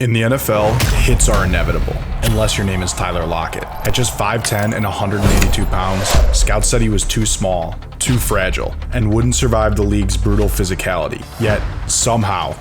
In the NFL, hits are inevitable, unless your name is Tyler Lockett. At just 5'10 and 182 pounds, scouts said he was too small, too fragile, and wouldn't survive the league's brutal physicality. Yet, somehow,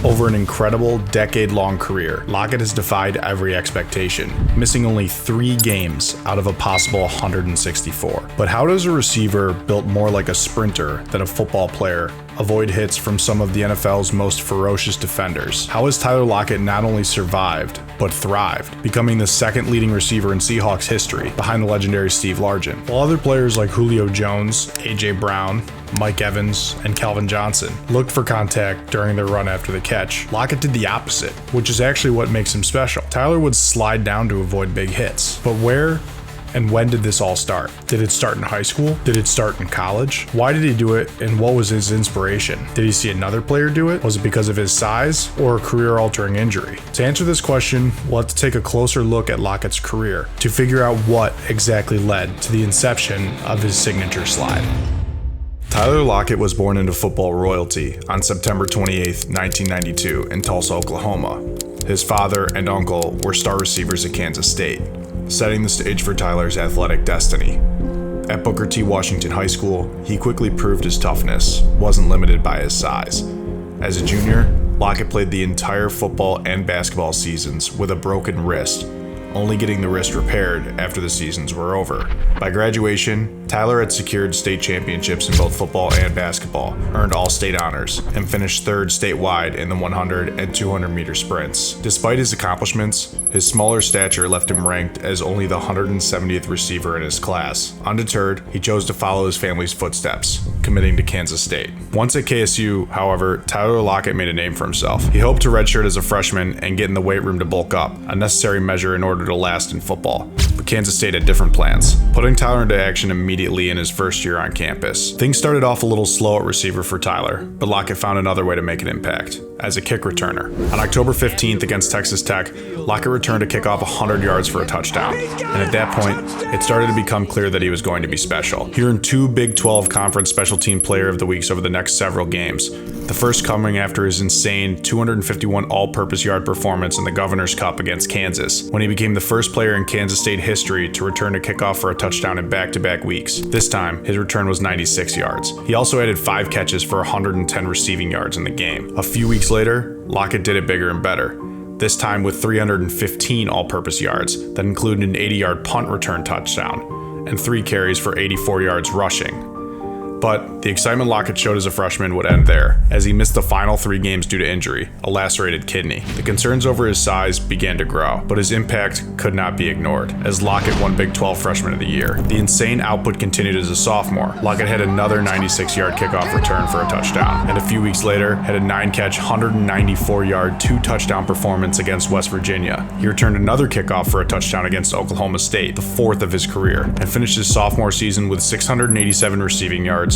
over an incredible decade-long career, Lockett has defied every expectation, missing only 3 games out of a possible 164. But how does a receiver built more like a sprinter than a football player avoid hits from some of the NFL's most ferocious defenders? How has Tyler Lockett not only survived, but thrived, becoming the second leading receiver in Seahawks history, behind the legendary Steve Largent? While other players like Julio Jones, A.J. Brown, Mike Evans, and Calvin Johnson looked for contact during their run after the catch, Lockett did the opposite, which is actually what makes him special. Tyler would slide down to avoid big hits. But where and when did this all start? Did it start in high school? Did it start in college? Why did he do it, and what was his inspiration? Did he see another player do it? Was it because of his size or a career-altering injury? To answer this question, we'll have to take a closer look at Lockett's career to figure out what exactly led to the inception of his signature slide. Tyler Lockett was born into football royalty on September 28, 1992 in Tulsa, Oklahoma. His father and uncle were star receivers at Kansas State, setting the stage for Tyler's athletic destiny. At Booker T. Washington High School, he quickly proved his toughness wasn't limited by his size. As a junior, Lockett played the entire football and basketball seasons with a broken wrist, only getting the wrist repaired after the seasons were over. By graduation, Tyler had secured state championships in both football and basketball, earned all-state honors, and finished third statewide in the 100 and 200 meter sprints. Despite his accomplishments, his smaller stature left him ranked as only the 170th receiver in his class. Undeterred, he chose to follow his family's footsteps, committing to Kansas State. Once at KSU, however, Tyler Lockett made a name for himself. He hoped to redshirt as a freshman and get in the weight room to bulk up, a necessary measure in order to last in football. But Kansas State had different plans, putting Tyler into action immediately in his first year on campus. Things started off a little slow at receiver for Tyler, but Lockett found another way to make an impact, as a kick returner. On October 15th against Texas Tech, Lockett returned a kickoff 100 yards for a touchdown, and at that point, it started to become clear that he was going to be special. He earned 2 Big 12 Conference Special Team Player of the Weeks over the next several games, the first coming after his insane 251 all-purpose yard performance in the Governor's Cup against Kansas, when he became the first player in Kansas State history to return a kickoff for a touchdown in back-to-back weeks. This time, his return was 96 yards. He also added 5 catches for 110 receiving yards in the game. A few weeks later, Lockett did it bigger and better, this time with 315 all-purpose yards that included an 80-yard punt return touchdown and 3 carries for 84 yards rushing. But the excitement Lockett showed as a freshman would end there, as he missed the final 3 games due to injury, a lacerated kidney. The concerns over his size began to grow, but his impact could not be ignored, as Lockett won Big 12 Freshman of the Year. The insane output continued as a sophomore. Lockett had another 96-yard kickoff return for a touchdown, and a few weeks later had a 9-catch, 194-yard, 2-touchdown performance against West Virginia. He returned another kickoff for a touchdown against Oklahoma State, the 4th of his career, and finished his sophomore season with 687 receiving yards,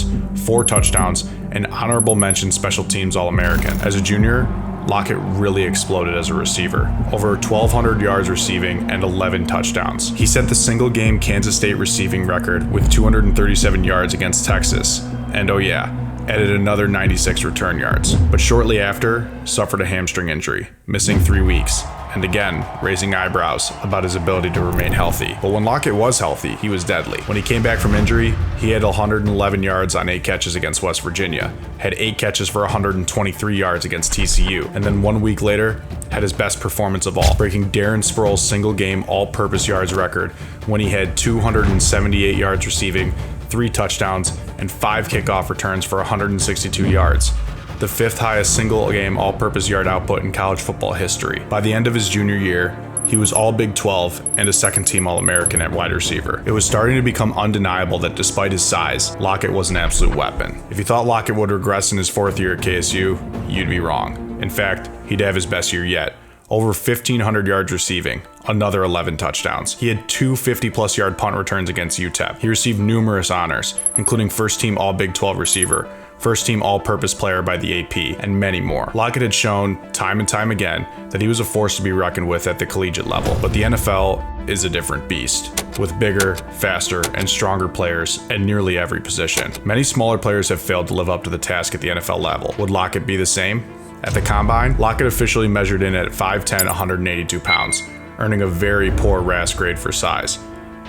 4 touchdowns, and honorable mention special teams All-American. As a junior, Lockett really exploded as a receiver, over 1,200 yards receiving and 11 touchdowns. He set the single-game Kansas State receiving record with 237 yards against Texas, and oh yeah, added another 96 return yards. But shortly after, suffered a hamstring injury, missing 3 weeks, and again, raising eyebrows about his ability to remain healthy. But when Lockett was healthy, he was deadly. When he came back from injury, he had 111 yards on 8 catches against West Virginia, had 8 catches for 123 yards against TCU, and then 1 week later, had his best performance of all, breaking Darren Sproles' single-game all-purpose yards record when he had 278 yards receiving, 3 touchdowns, and 5 kickoff returns for 162 yards, the 5th highest single-game all-purpose yard output in college football history. By the end of his junior year, he was all Big 12 and a second-team All-American at wide receiver. It was starting to become undeniable that despite his size, Lockett was an absolute weapon. If you thought Lockett would regress in his 4th year at KSU, you'd be wrong. In fact, he'd have his best year yet. Over 1,500 yards receiving, another 11 touchdowns. He had 2 50-plus yard punt returns against UTEP. He received numerous honors, including first-team All-Big 12 receiver, first-team all-purpose player by the AP, and many more. Lockett had shown time and time again that he was a force to be reckoned with at the collegiate level, but the NFL is a different beast, with bigger, faster, and stronger players at nearly every position. Many smaller players have failed to live up to the task at the NFL level. Would Lockett be the same? At the combine, Lockett officially measured in at 5'10", 182 pounds, earning a very poor RAS grade for size.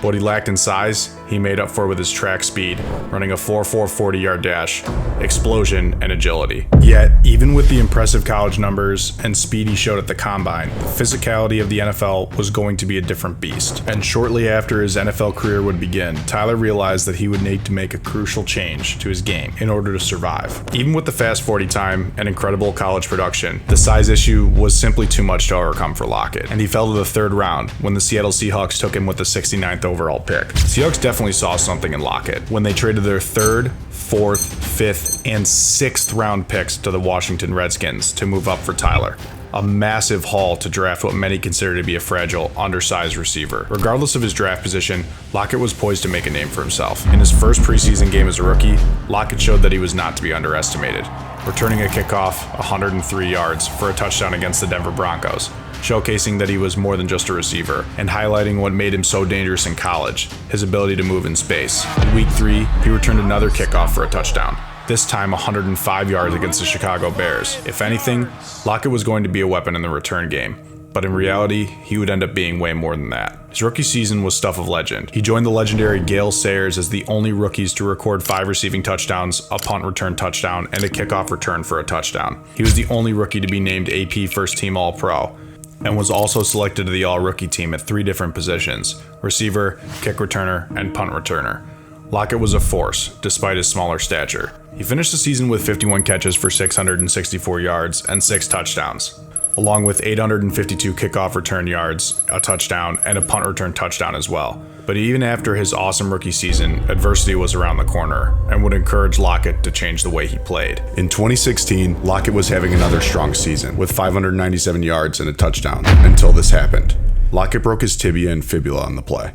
What he lacked in size, he made up for with his track speed, running a 4.4 40-yard dash, explosion, and agility. Yet, even with the impressive college numbers and speed he showed at the combine, the physicality of the NFL was going to be a different beast. And shortly after his NFL career would begin, Tyler realized that he would need to make a crucial change to his game in order to survive. Even with the fast 40 time and incredible college production, the size issue was simply too much to overcome for Lockett, and he fell to the third round when the Seattle Seahawks took him with the 69th overall pick. The Seahawks definitely saw something in Lockett when they traded their 3rd, 4th, 5th, and 6th round picks to the Washington Redskins to move up for Tyler. A massive haul to draft what many consider to be a fragile, undersized receiver. Regardless of his draft position, Lockett was poised to make a name for himself. In his first preseason game as a rookie, Lockett showed that he was not to be underestimated, returning a kickoff 103 yards for a touchdown against the Denver Broncos, showcasing that he was more than just a receiver, and highlighting what made him so dangerous in college, his ability to move in space. In week 3, he returned another kickoff for a touchdown, this time 105 yards against the Chicago Bears. If anything, Lockett was going to be a weapon in the return game, but in reality, he would end up being way more than that. His rookie season was stuff of legend. He joined the legendary Gale Sayers as the only rookies to record 5 receiving touchdowns, a punt return touchdown, and a kickoff return for a touchdown. He was the only rookie to be named AP First Team All-Pro, and was also selected to the All-Rookie team at 3 different positions: receiver, kick returner, and punt returner. Lockett was a force, despite his smaller stature. He finished the season with 51 catches for 664 yards and 6 touchdowns, along with 852 kickoff return yards, a touchdown, and a punt return touchdown as well. But even after his awesome rookie season, adversity was around the corner and would encourage Lockett to change the way he played. In 2016, Lockett was having another strong season with 597 yards and a touchdown until this happened. Lockett broke his tibia and fibula on the play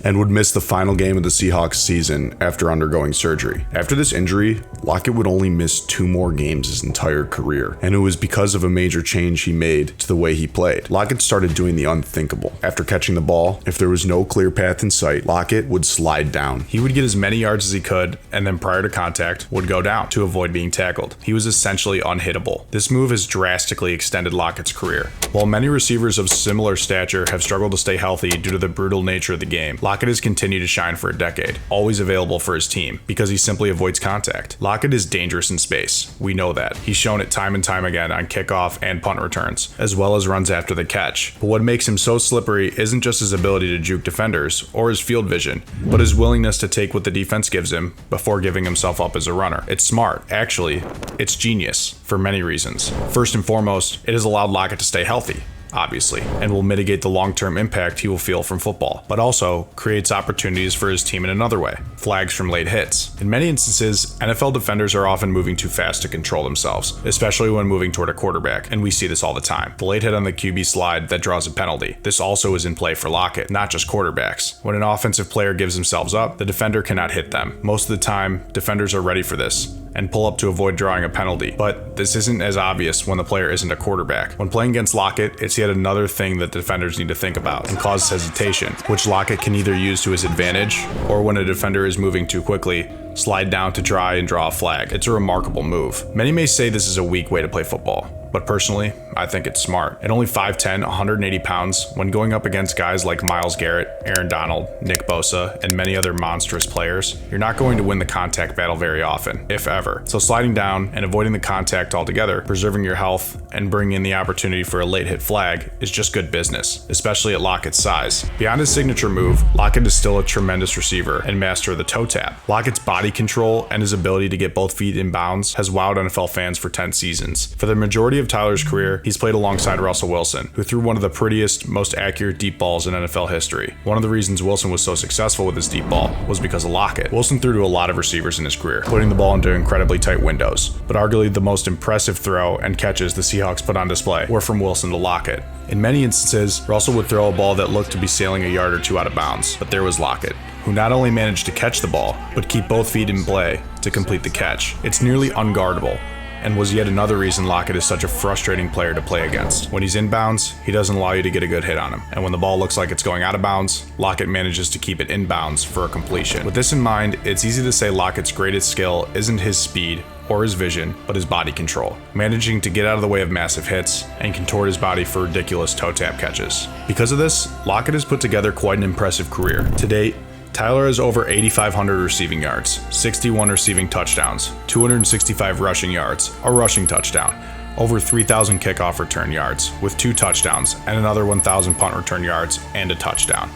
and would miss the final game of the Seahawks season after undergoing surgery. After this injury, Lockett would only miss 2 more games his entire career, and it was because of a major change he made to the way he played. Lockett started doing the unthinkable. After catching the ball, if there was no clear path in sight, Lockett would slide down. He would get as many yards as he could, and then prior to contact, would go down to avoid being tackled. He was essentially unhittable. This move has drastically extended Lockett's career. While many receivers of similar stature have struggled to stay healthy due to the brutal nature of the game, Lockett has continued to shine for a decade, always available for his team, because he simply avoids contact. Lockett is dangerous in space. We know that. He's shown it time and time again on kickoff and punt returns, as well as runs after the catch. But what makes him so slippery isn't just his ability to juke defenders or his field vision, but his willingness to take what the defense gives him before giving himself up as a runner. It's smart. Actually, it's genius for many reasons. First and foremost, it has allowed Lockett to stay healthy, obviously, and will mitigate the long-term impact he will feel from football, but also creates opportunities for his team in another way: flags from late hits. In many instances, NFL defenders are often moving too fast to control themselves, especially when moving toward a quarterback, and we see this all the time. The late hit on the QB slide that draws a penalty. This also is in play for Lockett, not just quarterbacks. When an offensive player gives themselves up, the defender cannot hit them. Most of the time, defenders are ready for this and pull up to avoid drawing a penalty, but this isn't as obvious when the player isn't a quarterback. When playing against Lockett, it's yet another thing that defenders need to think about and causes hesitation, which Lockett can either use to his advantage, or when a defender is moving too quickly, slide down to try and draw a flag. It's a remarkable move. Many may say this is a weak way to play football, but personally, I think it's smart. At only 5'10", 180 pounds, when going up against guys like Myles Garrett, Aaron Donald, Nick Bosa, and many other monstrous players, you're not going to win the contact battle very often, if ever. So sliding down and avoiding the contact altogether, preserving your health, and bringing in the opportunity for a late hit flag is just good business, especially at Lockett's size. Beyond his signature move, Lockett is still a tremendous receiver and master of the toe tap. Lockett's body control and his ability to get both feet in bounds has wowed NFL fans for 10 seasons. For the majority of Tyler's career, he's played alongside Russell Wilson, who threw one of the prettiest, most accurate deep balls in NFL history. One of the reasons Wilson was so successful with his deep ball was because of Lockett. Wilson threw to a lot of receivers in his career, putting the ball into incredibly tight windows, but arguably the most impressive throw and catches the Seahawks put on display were from Wilson to Lockett. In many instances, Russell would throw a ball that looked to be sailing a yard or two out of bounds, but there was Lockett, who not only managed to catch the ball, but keep both feet in play to complete the catch. It's nearly unguardable, and was yet another reason Lockett is such a frustrating player to play against. When he's inbounds, he doesn't allow you to get a good hit on him, and when the ball looks like it's going out of bounds, Lockett manages to keep it inbounds for a completion. With this in mind, it's easy to say Lockett's greatest skill isn't his speed or his vision, but his body control, managing to get out of the way of massive hits and contort his body for ridiculous toe tap catches. Because of this, Lockett has put together quite an impressive career. To date, Tyler has over 8,500 receiving yards, 61 receiving touchdowns, 265 rushing yards, a rushing touchdown, over 3,000 kickoff return yards, with 2 touchdowns, and another 1,000 punt return yards and a touchdown.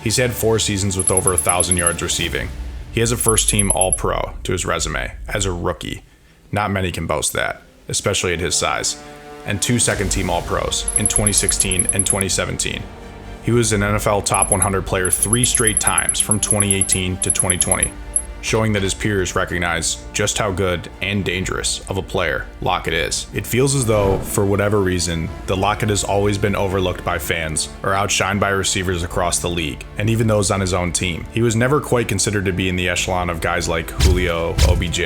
He's had 4 seasons with over 1,000 yards receiving. He has a first-team All-Pro to his resume as a rookie. Not many can boast that, especially at his size. And 2 second-team All-Pros in 2016 and 2017. He was an NFL Top 100 player 3 straight times from 2018 to 2020, showing that his peers recognize just how good and dangerous of a player Lockett is. It feels as though, for whatever reason, that Lockett has always been overlooked by fans or outshined by receivers across the league, and even those on his own team. He was never quite considered to be in the echelon of guys like Julio, OBJ,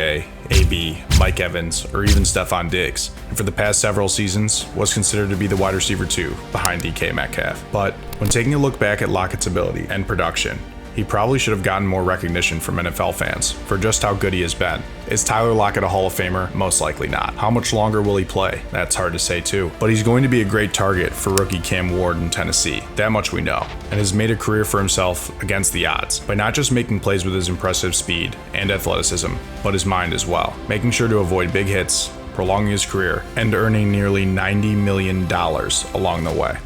AB, Mike Evans, or even Stephon Diggs, and for the past several seasons was considered to be the wide receiver 2 behind DK Metcalf. But when taking a look back at Lockett's ability and production, he probably should have gotten more recognition from NFL fans for just how good he has been. Is Tyler Lockett a Hall of Famer? Most likely not. How much longer will he play? That's hard to say too. But he's going to be a great target for rookie Cam Ward in Tennessee. That much we know. And has made a career for himself against the odds by not just making plays with his impressive speed and athleticism, but his mind as well, making sure to avoid big hits, prolonging his career, and earning nearly $90 million along the way.